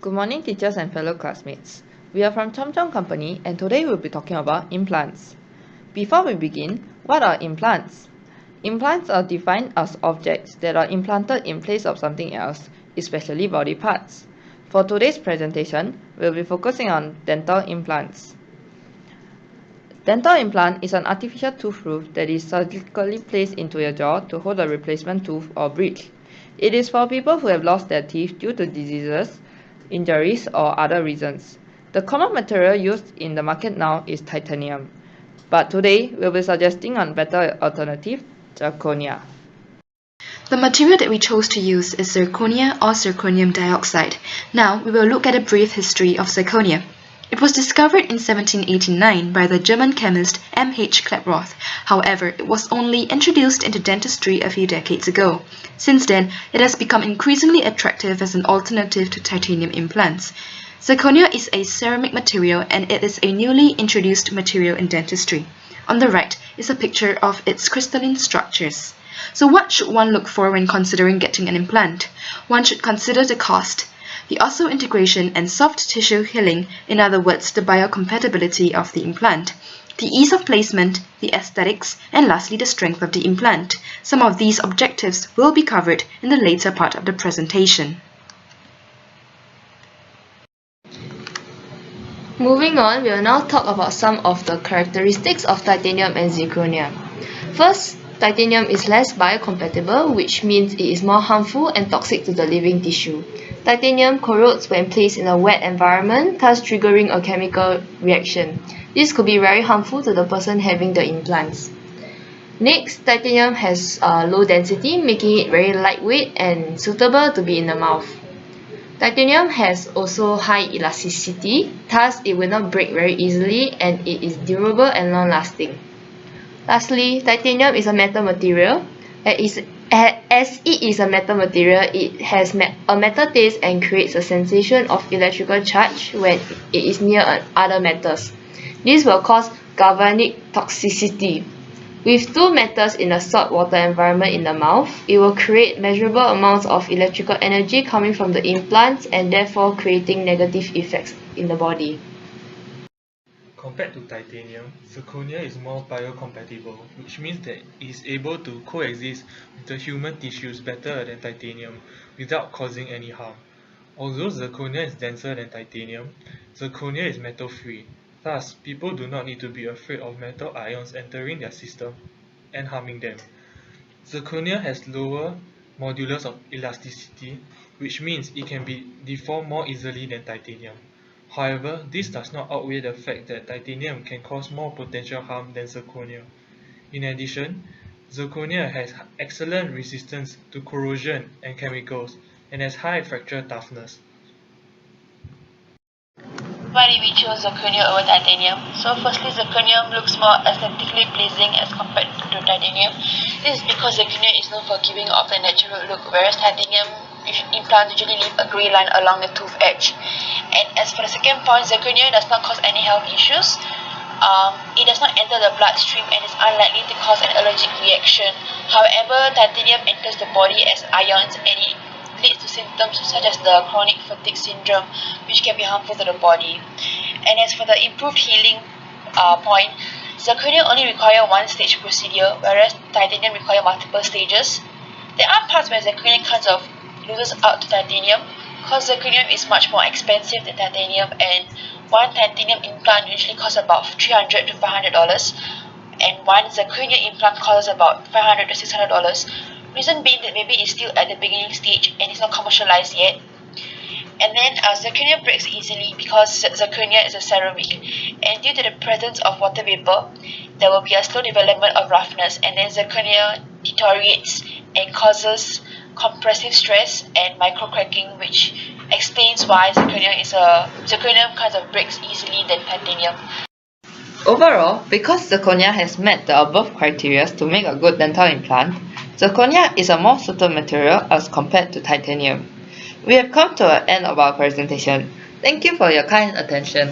Good morning, teachers and fellow classmates. We are from Chong Company and today we'll be talking about implants. Before we begin, what are implants? Implants are defined as objects that are implanted in place of something else, especially body parts. For today's presentation, we'll be focusing on dental implants. Dental implant is an artificial tooth root that is surgically placed into your jaw to hold a replacement tooth or bridge. It is for people who have lost their teeth due to diseases, injuries, or other reasons. The common material used in the market now is titanium, but today we'll be suggesting a better alternative, zirconia. The material that we chose to use is zirconia or zirconium dioxide. Now we will look at a brief history of zirconia. It was discovered in 1789 by the German chemist M.H. Klaproth. However, it was only introduced into dentistry a few decades ago. Since then, it has become increasingly attractive as an alternative to titanium implants. Zirconia is a ceramic material and it is a newly introduced material in dentistry. On the right is a picture of its crystalline structures. So what should one look for when considering getting an implant? One should consider the cost, the osseointegration and soft tissue healing, in other words, the biocompatibility of the implant, the ease of placement, the aesthetics, and lastly the strength of the implant. Some of these objectives will be covered in the later part of the presentation. Moving on, we will now talk about some of the characteristics of titanium and zirconia. First, titanium is less biocompatible, which means it is more harmful and toxic to the living tissue. Titanium corrodes when placed in a wet environment, thus triggering a chemical reaction. This could be very harmful to the person having the implants. Next, titanium has low density, making it very lightweight and suitable to be in the mouth. Titanium has also high elasticity, thus it will not break very easily and it is durable and long-lasting. Lastly, titanium is a metal material. As it is a metal material, it has a metal taste and creates a sensation of electrical charge when it is near other metals. This will cause galvanic toxicity. With two metals in a saltwater environment in the mouth, it will create measurable amounts of electrical energy coming from the implants and therefore creating negative effects in the body. Compared to titanium, zirconia is more biocompatible, which means that it is able to coexist with the human tissues better than titanium without causing any harm. Although zirconia is denser than titanium, zirconia is metal-free. Thus, people do not need to be afraid of metal ions entering their system and harming them. Zirconia has lower modulus of elasticity, which means it can be deformed more easily than titanium. However, this does not outweigh the fact that titanium can cause more potential harm than zirconia. In addition, zirconia has excellent resistance to corrosion and chemicals and has high fracture toughness. Why did we choose zirconia over titanium? So firstly, zirconia looks more aesthetically pleasing as compared to titanium. This is because zirconia is known for giving off a natural look, whereas titanium implants usually leave a grey line along the tooth edge. And as for the second point, zirconia does not cause any health issues. It does not enter the bloodstream and is unlikely to cause an allergic reaction. However, titanium enters the body as ions and it leads to symptoms such as the chronic fatigue syndrome, which can be harmful to the body. And as for the improved healing point, zirconia only require one-stage procedure, whereas titanium require multiple stages. There are parts where zirconia kind of loses out to titanium, because zirconium is much more expensive than titanium, and one titanium implant usually costs about $300 to $500, and one zirconia implant costs about $500 to $600. Reason being that maybe it's still at the beginning stage and it's not commercialized yet. And then zirconia breaks easily because zirconia is a ceramic, and due to the presence of water vapor, there will be a slow development of roughness, and then zirconia deteriorates and causes compressive stress and microcracking, which explains why zirconium kind of breaks easily than titanium. Overall, because zirconia has met the above criteria to make a good dental implant, zirconia is a more suitable material as compared to titanium. We have come to the end of our presentation. Thank you for your kind attention.